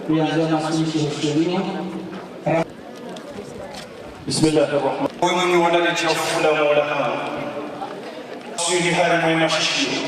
kuanzia mwasilishi historia. Bismillahirrahmanirrahim. Wewe ni wadani cha fula mola hao. Sisi hali mwema shishio.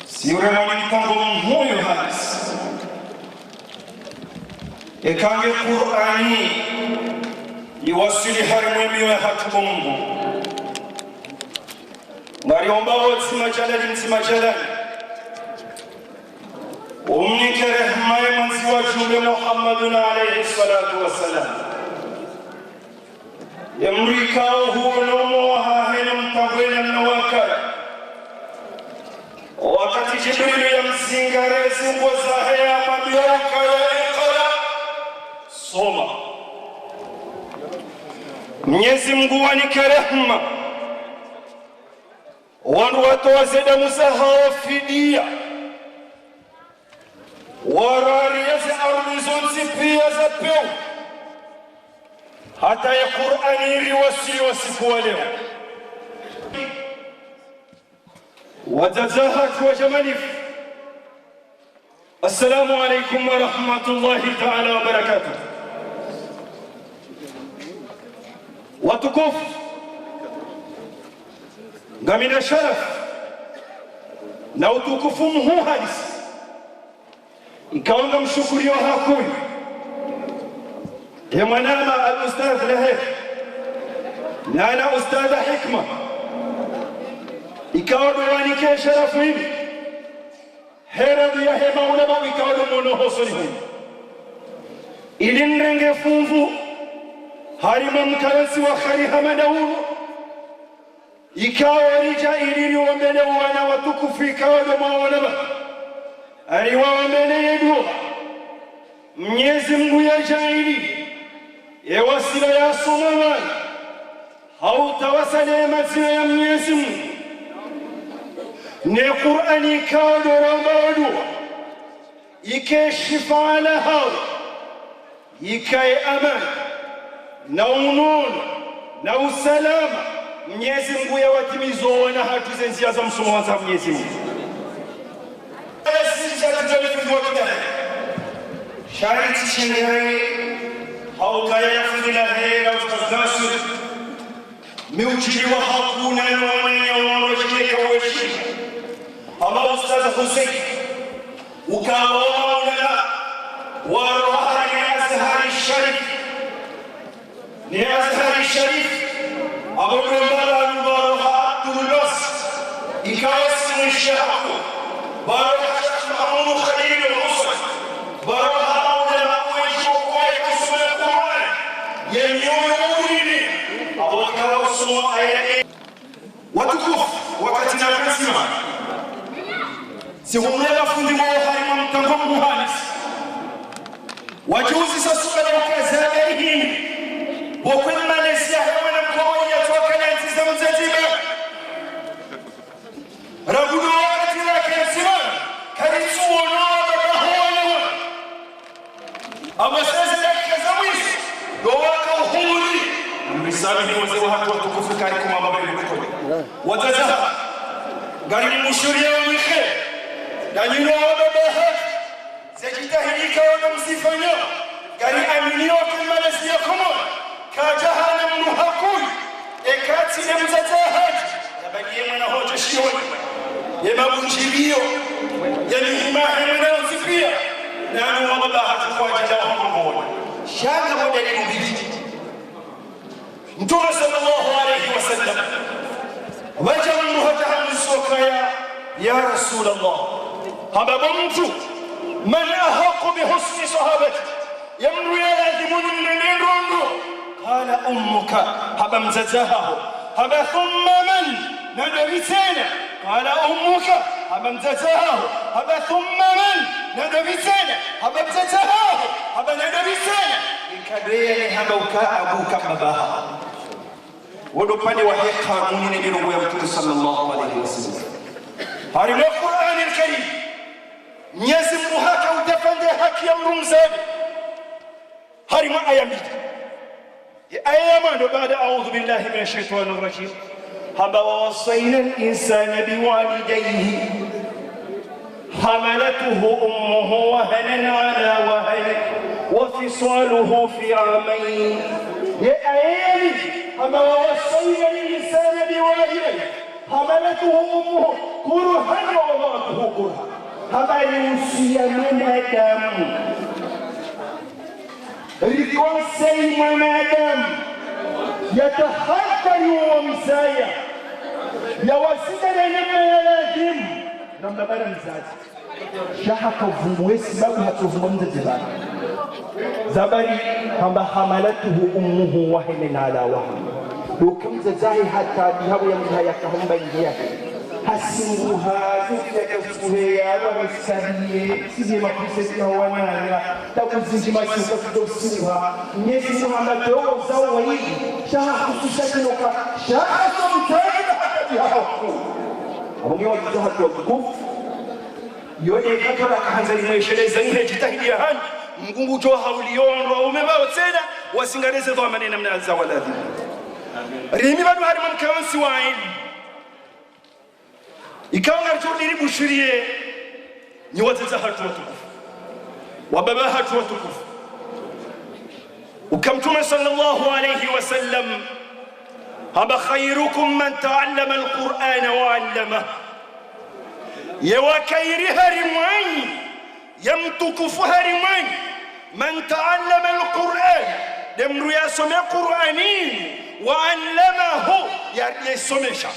Siure mwani mpango mmoyo halis. Ekange Qur'ani iwasili hali mwema ya hatu Mungu. Ngariomba wote msimajalali. Umnike rehema ya mwanzi wa jumbe Muhammadun alayhi salatu wassalam. Yamrikao huonomo wa hahena mpagwena mnawakara. Wakati Jibril ya mzingarezi mbozahe ya mabiyaka ya ikara. Soma. Mwenyezi Mungu wanike rehema. Wanu watoa zeda musaha fidia. Warariya za ardhi zonzi pia za peu. Hata ya Qur'ani riwasili wasifu wa leo. Wajazahat wa jamanif. Assalamu alaikum wa rahmatullahi ta'ala wa barakatuh. Watukufu, ngamina sharaf na utukufu mhuu hadisi ikaonga mshukurio hakuni ya mwanama al-ustadh Lahef na ana ustadha hikma ikaodo wanike sharafu hivi heradu ya hema ulama ikaodo mono hosoni hivi ili nrenge funvu harima mkaransi wa khari hamadauru ikawa rija iliri wambele wana watukufu ikaodo mawanaba aliwaombele yedu Mwenyezi Mungu ya jaili ya wasila ya somawani hautawasale mazina ya Mwenyezi Mungu ne Qur'ani kaodora maudua ike shifa ala hawa ike amani na unono na usalama Mwenyezi Mungu ya watimizo wana hatu zenzia za msomo wa Mwenyezi Mungu. Shariti chenyewe haukaya ya fudila hera ustazasu miuchiliwa hakuna na wanenya wanojeka uweshi ama ustaza Hussein ukawa ulana waroha ni Azhari Sharif ni Azhari Sharif abu kumbala nubaroha tulos ikawasi mwishahaku baroha Mahmud Khalil al-Hussein baroha watukufu wakati na kasima siwumela fundi mwa harima mtango muhanis wajuzi sasuka na ukazaga hii wakwen Malaysia hewa na mkoa ya toka na nchi za mzazima ragudu wakati na kasima karisu wonoa baba huwa ama sasa na kazawisi dowaka uhuri misali ni wazee wa hatu watukufu kariku mababeli mkode watazaha gari ni mushuria wa mikhe na nyino wa babaha zekitahidika wana msifanya gari aminio kummalesi ya kumona kajahana mnuhakui ekati ya mzatahaji ya bagie mwana hoja shioni ya mabunjibio ya mihimahe mwana uzipia na anu wa babaha tukwa jala wa mmoja shaka moja ni mbili Mtume sallallahu alayhi wasallam wajamu hatahamu sokaya ya Rasulullah hababu mtu man ahaqu bihusni sahabati yamru ya lazimun nendongo qala ummuka haba mzazahahu haba thumma man nadabitana qala ummuka haba mzazahahu haba thumma man nadabitana haba mzazahahu haba nadabitana ikadele haba uka abuka babaha ودوباني وهي قانون نبينا ويمتون صلى الله عليه وسلم هارم القرآن الكريم نيزم مهاكا ودفن ده حكي أمرم زاد هارم أيامي أيامان بعد أعوذ بالله من الشيطان الرجيم هبا ووصينا الإنسان بوالديه حملته أمه وهنا على وهن وفصاله في عامين. يا أيالي أما ووصينا الإنسان بوالديه حملته أمه كرها ووضعته كرها. هذا يوصي منادم ريكونسي منادم يتخطر ومسايا يوصينا لما يلازم لما بلا مزاج شحك فمويس ما هتفهم ذبان زبري كما حملته أمه وهن على وهن لو كم زاهي حتى بها ويمها يكهم بينها hasimuha zifika kufuhea wamesabie sije makuseti ya wanana takuzinjima sika kudosuha Mwenyezi Muhammad wao zao waidi shaha kususha kinoka shaha somtaida hata bihaku abonge wajizo hatu wa tukufu yode katola kahanzali mwesheleza nile jitahidi ya hani mgungu toha ulionwa umebao tena wasingareze dhoa manena mnaza waladhi rimi badu hari mamkawansi wa ilmu ikawa ngarjuri bushirie ni wateza hatu watukufu wababa hatu watukufu ukamtuma sallallahu alayhi wasallam haba khairukum man ta'allama alqur'ana wa 'allama yawakairi harimani yamtukufu harimani man ta'allama alqur'ana demru yasome qur'anin wa 'allamahu yasomesha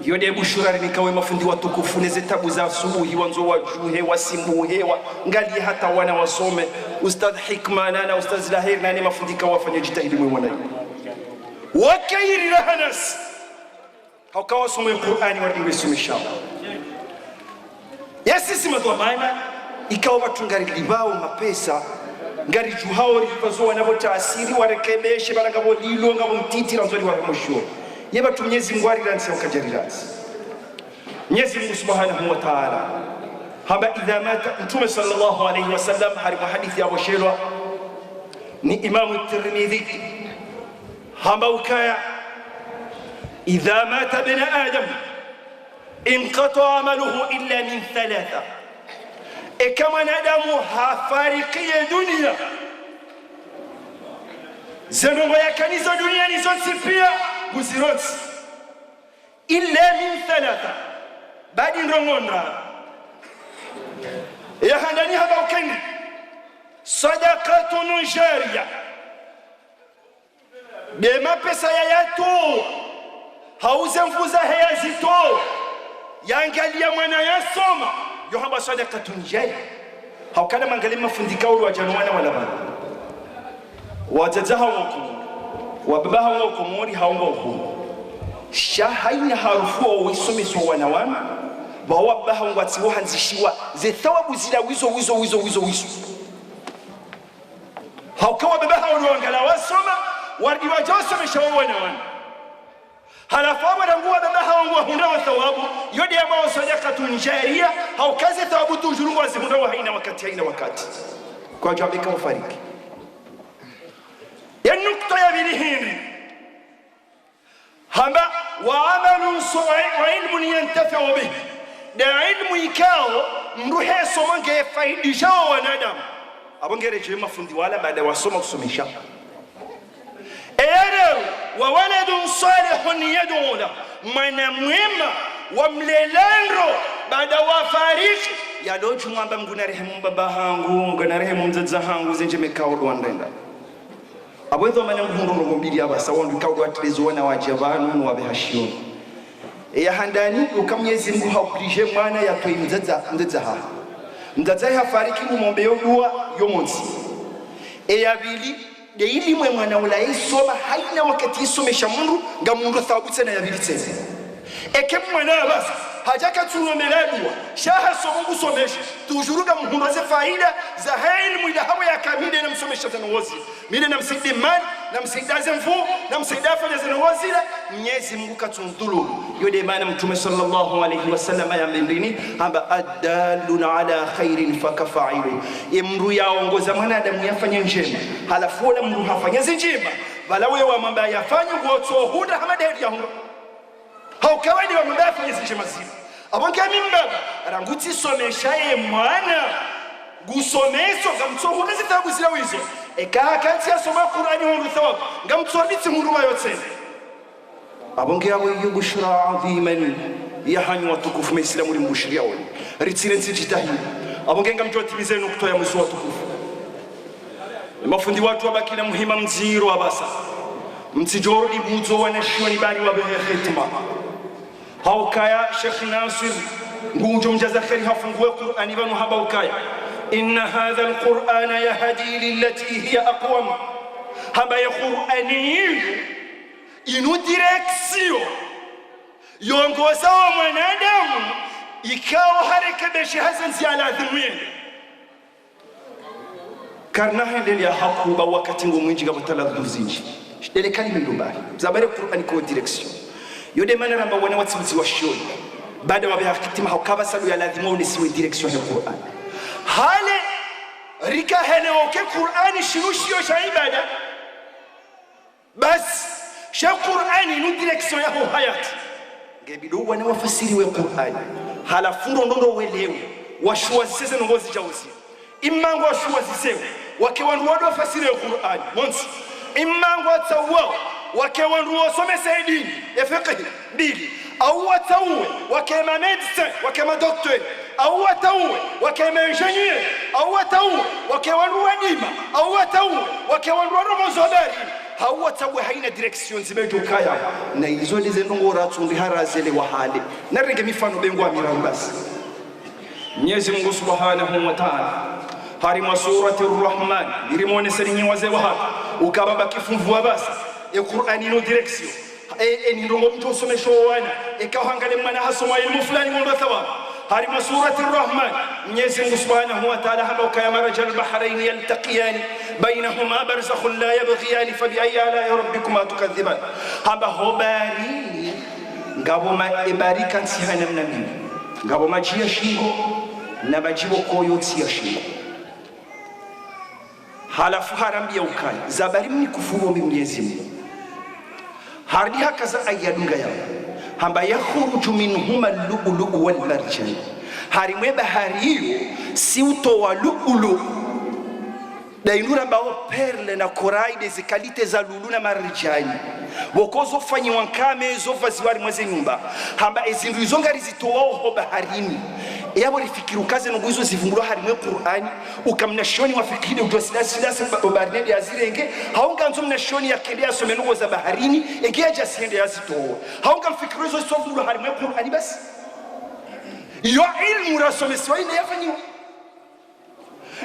yode bushurari nikawe mafundi watukufu neze tabu za asubuhi wanzo wajuhe wasimbuhe ngali hata wana wasome ustadh hikmana na ustadh lahir na ni mafundi kawafanya jitahidi mwe mwana wakairi lahanas haukawa somo Qur'ani wadiwe sumisha yasisi madhamana ikawa watu ngari libao mapesa ngari juhao lipazo wanavotaasiri warekebeshe barangabo lilo ngabo mtiti ranzori wa mwisho yeba tu Mwenyezi Mungu ariransi ukajariransi Mwenyezi Mungu Subhanahu wa Ta'ala haba idha mata Mtume sallallahu alayhi wasallam hari hadithi ya Bushaira ni Imam Tirmidhi haba ukaya idha mata ibn Adam inqata amaluhu illa min thalatha kama nadamu hafariki dunia zenongo ya kanisa duniani zote pia Guzirots illa min thalatha badi ndongondra ya handani haba ukendi sadaqatun jariya bema pesa ya yato hauze mfuza haya zito yangalia mwana yasoma yo haba sadaqatun jariya haukana mangalia mafundika ulu wa januana wala bana wajazaha wakumu wababaha wa komori haonga huko shahaina harufu wa wisomeso wanawana bawabaha ngwatsi wahanzishiwa ze thawabu zila wizo haukawa babaha wangala wasoma wardi wajosomesha wanawana halafu waranguwa babaha wangwa hunda wa thawabu yodi ambao sadaqatun jariya haukaze thawabu tujurungu wazihunda wa haina wakati kwa jabika ufariki النقطة يا بلهين هما وعمل صالح وعلم ينتفع به ده علم يكاو مروح يسومن كيفايد جاو ونادم أبغى رجع مفندي ولا بعد واسوم كسوميشا أيرو وولد صالح يدعو له من مهمة ومليلانرو بعد وفارق يا دوج ما بمغنارهم باباهانغو غنارهم مززاهانغو زنجي مكاو دواندا abwezo manyangundo ngombili abasa wandu kawo atlezo wana wajabanu no wabehashiyo ya handani ukamyezi Mungu hauplishe mwana yatoi mzedza ha mzedza hafariki mumombe yodua yomonsi yabili de ili mwe mwana ula isoma haina wakati isomesha mundu nga mundu thawabu tena yabili tena eke mwana abasa hajaka tunomeladua shaha somungu somesha tujuruga mundu ze faida za ilmu ila hawa ya kamide na msomesha tena wazi mimi namsaidie mali namsaidia zemfu namsaidia fanya zina wazira Mwenyezi Mungu katundhulu yode maana Mtume sallallahu alayhi wasallam ayambindini amba adalun ala khairin fakafa'ilu imru yaongoza mwanadamu yafanye njema halafu wala mru hafanya njema wala wewe wamwambia yafanye kuotoa huda hamadeli ya hunga haukawaidi wamwambia yafanye njema zile abonke mimbaba ranguti somesha ye mwana gusomeso ngamtsoho nezitabu zilawizo eka kanti asoma Qur'ani hondu thawab ngamtsorbitsi muruma yotsene abonke yabo yubushra aziman yahanyu watukufu maislamu limbushria wali ritsinensi jitahi abonke ngamjotimize nukto ya mwezi watukufu mafundi watu wabaki na muhima mziro abasa mtijoro ibuzo wanashoni bari wabehe khitma haukaya Sheikh Nasir ngujo mjaza kheri hafungue Qur'ani banu haba ukaya inna hadha alqur'ana yahdi lillati hiya aqwam haba ya Qur'ani inu direction yongoza wa mwanadamu ikawa harekebeshe hasan ziala dhimwini karna hendeli ya hakuba wakati ngomwinji gabutala dhuzinji dele kalime ndubari zabare Qur'ani ko direction yode manera amba wana watsimzi wa shoni baada wa bihakitima hakaba salu ya lazima unisiwe direction ya Qur'an hale rika hele oke Qur'ani shirushio sha ibada bas sha Qur'ani nu direction ya hayati ngebido wana wafasiri wa Qur'ani hala fundo ndondo welewe washua sese ngozi jauzi imango washua zisewe wake wandu wadu wafasiri wa Qur'ani once imango atawa wake wandu wasome saidini ya fiqh bili au watauwe wakema medicine wakema doctor au watauwe wakema engineer au watauwe wakewandu wadima au watauwe wakewandu romozodari hau watauwe haina direction zimejo kaya na hizo ndize ndongora tsundi harazele wahale narenge mifano bengo amirambasi Mwenyezi Mungu Subhanahu wa Ta'ala harima surati ar-Rahman irimone selinyi wazee wa hapa ukababa kifumvua basi ya Qur'ani no direction ni ndongo mtu usomesho wana ikahangale mwana hasoma ilmu fulani ngondo thawab harima surati ar-Rahman Mwenyezi Mungu Subhanahu wa Ta'ala haba kaya marajal bahrain yaltaqiyan bainahuma barzakhun la yabghiyan fa bi ayyi ala rabbikuma tukadhiban haba hobari ngabo ma ibarika nsihana mnamini ngabo majia shingo na bajibo koyo tsiya shingo halafu harambia ukali zabari mni kufuru Mwenyezi Mungu hardi hakaza ayadunga yao hamba yakhruju minhuma al-lu'lu' wal-marjan harimwe bahari hiyo si uto wa lu'lu dainura bao perle na koraide zikalite za lulu na marjani wokozo fanyi wankame zo vaziwari mweze nyumba hamba ezindu izongari zitoao ho baharini yabo lifikiru kaze no guizo zivunguro harimwe Qur'ani ukamnashoni wafikiri utosilasi babarnedi azirenge haunganzo mnashoni yakendea somenugo za baharini egea jasiende yazitoa haungamfikiru zo sovunguro harimwe Qur'ani basi yo ilmu rasomeswa ine yafanyiwa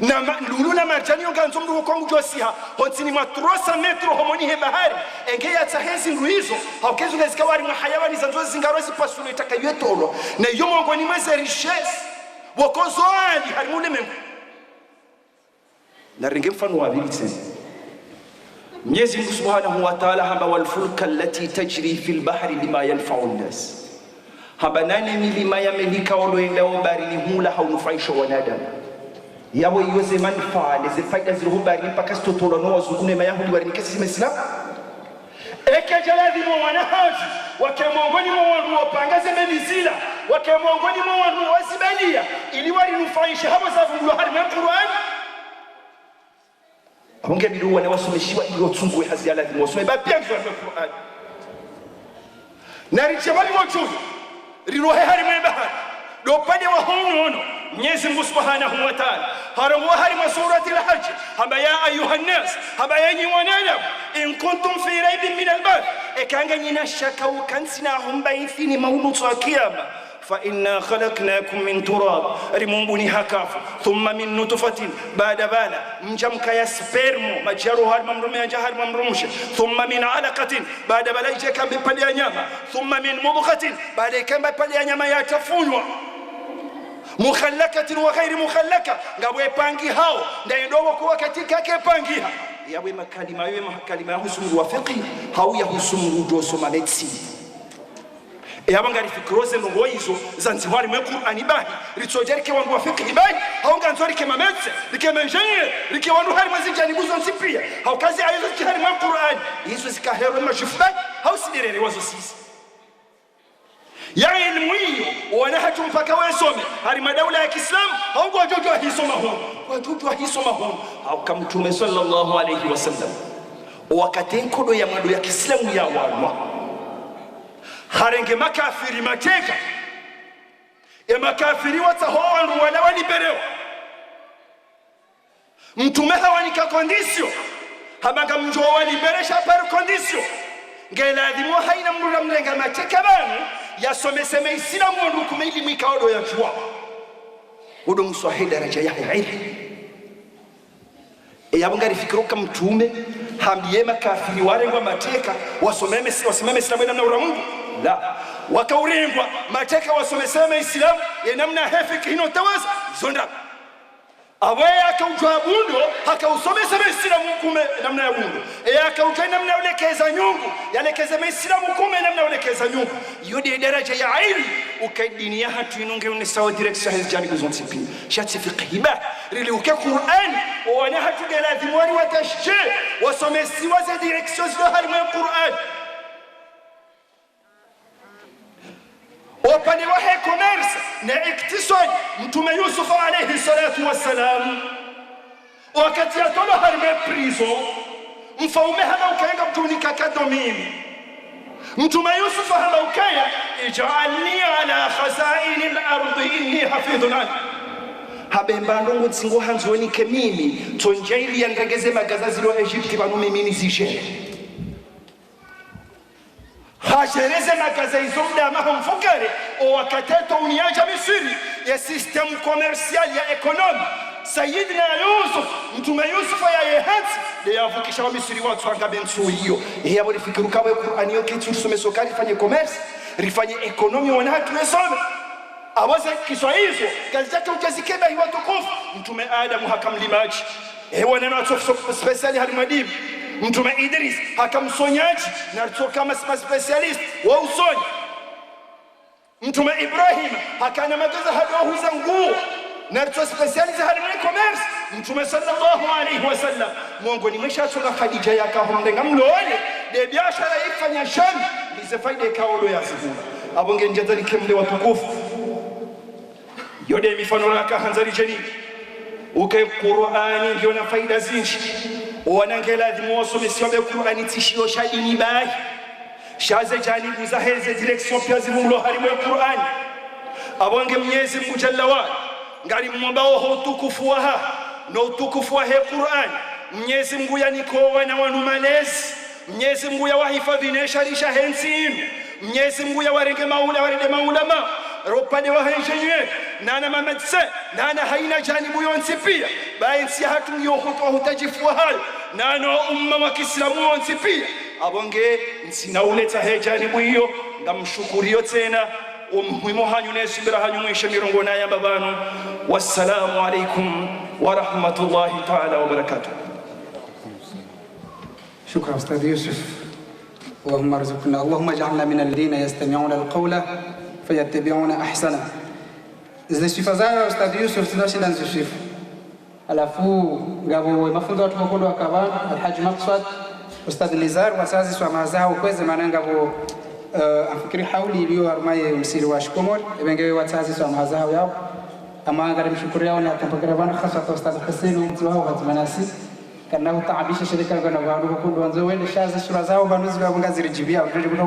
na lulu na marjani yonganzo mndu kongu josiha hotini ma 300 metro homoni he bahari enge ya tahezi nduizo haukezo ngezikawari mwa hayawani zanzo zingarozi pasulo itakayetolo na yo mongoni mweze richesse wokozo ali harimule mengu na ringe mfano wa bili tena Mwenyezi Mungu Subhanahu wa Ta'ala hamba wal fulka allati tajri fil bahri lima yanfa'u an-nas hamba nani milima yamelika waloenda baharini hula haunufaisha wanadamu yabo yose manufaa leze faida ziruhubari mpaka stotolo no wazungune mayahudi wali kesi zimeslam ekajalazi mo wanahaji wakemongoni mo wandu wapangaze medizila wakemongoni mo wandu wazibalia ili wali nufaisha hapo safungulo hadi Qur'an abonge bidu wana wasomeshiwa iyo tsungu haziala lazima wasome babia Qur'an na richabali mochu rirohe hadi bahari do pade wa hono Mwenyezi Mungu Subhanahu wa Ta'ala harangu harima surati al-Hajj haba ya ayuhan nas haba yanyi wanadamu in kuntum fi raibin min al-ba'th ekanga nyina shaka ukansina humba ifini maulu tsakiyama fa inna khalaqnakum min turab rimumbuni hakafu thumma min nutfatin bada bala mjamka ya spermo majaru harima mrume anja harima mrumushe thumma min alaqatin bada bala ijeka bipali ya nyama thumma min mudghatin bada ikamba pali ya nyama yatafunywa mukhallakatin wa ghairi mukhallaka ngabwe pangi hao ndaindowo kuwa katika yake pangiha yawe makalima yawe makalima ya husumuru wa fiqh hau ya husumuru doso medicine yabanga rifikroze ngo hizo zanziwari mwe Qur'ani bahi litsojerike wangu wa fiqh bahi hau nganzori kema medicine likema engineer likiwandu hari mazinjani buzo nsipia hau kazi ayizo kihari mwe Qur'ani hizo zikahero mashifu bahi hau sidirere wazo sisi ya ilmu hiyo wana hatu mpaka wasome hali madaula ya Kiislamu au watoto hisoma huko watoto hisoma huko au kama Mtume sallallahu alayhi wasallam wakati nkodo ya madu ya Kiislamu ya walwa harenge makafiri mateka ya makafiri watahoa wala waliberewa Mtume hawanika kondisio habanga mjoa waliberesha par kondisio ngela dimo haina mrula mlenga mateka banu yasomeseme Islamu ndu kumili mikaodo ya chwa udo mswahi daraja ya ilmu yabungari fikiroka Mtume hambiye makafiri warengwa mateka wasimame Islamu namna uramungu la wakaurengwa mateka wasomeseme Islamu namna hefiki hino tawaza zonda awe akaujwa bundo akausomeseme Islamu kume namna ya bundo akauja namna ulekeza nyungu yalekeza Islamu kume namna ulekeza nyungu yodi daraja ya ilmu ukaidinia hatu inunge unisawa direction hizi janibu zontipi shati fiqhiba rili uke Qur'an wana hatu galadhimwani watashje wasomesiwa za direction zilo halimu ya Qur'an upande wa commerce na iktisadi Mtume Yusuf alayhi salatu wassalam wakati atolo harme prison mfaume hana ukaenga mtunika kadomini Mtume Yusuf hana ukaya ij'alni ala khazaini al-ardi inni hafidhun alim habemba ndongo tsingo hanzoni ke mimi tonjaili yangageze magazazi lo Egypt banu mimi zishe hashereze magaza hizo mdama humfukare o wakateto uniaja Misri ya system commercial ya economy Sayyidina Yusuf Mtume Yusuf ya yehat de yavukisha wa Misri watu anga bensu hiyo yabo lifikiru kawe Qur'ani yote tusome sokari fanye commerce rifanye economy wana hatu yesome awaze Kiswahili kazi yake ukazikeba hiyo tukufu Mtume Adam hakamlimaji wana watu special halimadibu Mtume Idris hakamsonyaji na alitoka kama specialist wa usonyi Mtume Ibrahim hakana magaza hadohuza nguo na alitoka specialist halimu commerce Mtume sallallahu alayhi wasallam Mungu nimeshatoka Khadija yakahomdenga mloole de biashara ifanya shami lize faida kaolo ya zibura abonge njadali kemle watukufu yode mifano laka hanzari jeni uke Qur'ani ndio na faida zinji wanangela dimosomesio be Qur'ani tishio shadini bai shaze jani kuzaheze direction pia zimumlo harimu ya Qur'ani abonge Mwenyezi Mungu Jalla wa ngari mmambao hotukufu wa no utukufu wa Qur'ani Mwenyezi Mungu yanikoa na wanu malezi Mwenyezi Mungu yawahifadhi nesharisha hensinu Mwenyezi Mungu yawarenge maulama ropade wa engineer nana mamadse nana haina janibu yonsi pia bainsi hatu yohuto hutajifua hal nano umma wa Kiislamu yonsi pia abonge nsinauleta he janibu hiyo ngamshukurio tena umuhimu hanyu nesibira hanyu mwishe mirongo na ya babano wassalamu alaikum wa rahmatullahi ta'ala wa barakatuh. شكرا أستاذ يوسف. اللهم ارزقنا اللهم اجعلنا من الذين يستمعون القول فيتبعون أحسنه. Zisifazayo Ustadh Yusuf tunashinda zisifu. Alafu ngabo mafunzo watu wakondo wakaba Alhaji Maqsad Ustadh Nizar wasazi swa mazao kweze maana ngabo afikiri hauli iliyo armaye msiri wa shikomor ebengewe wasazi swa mazao yao ama ngari mshukuru yao na tampakira bana khaswa Ustadh Hussein mtu wao hatmanasi kana utaabisha shirika ngana wandu wakondo wanzo wende shazi sura zao banuzi wa ngaziri jibia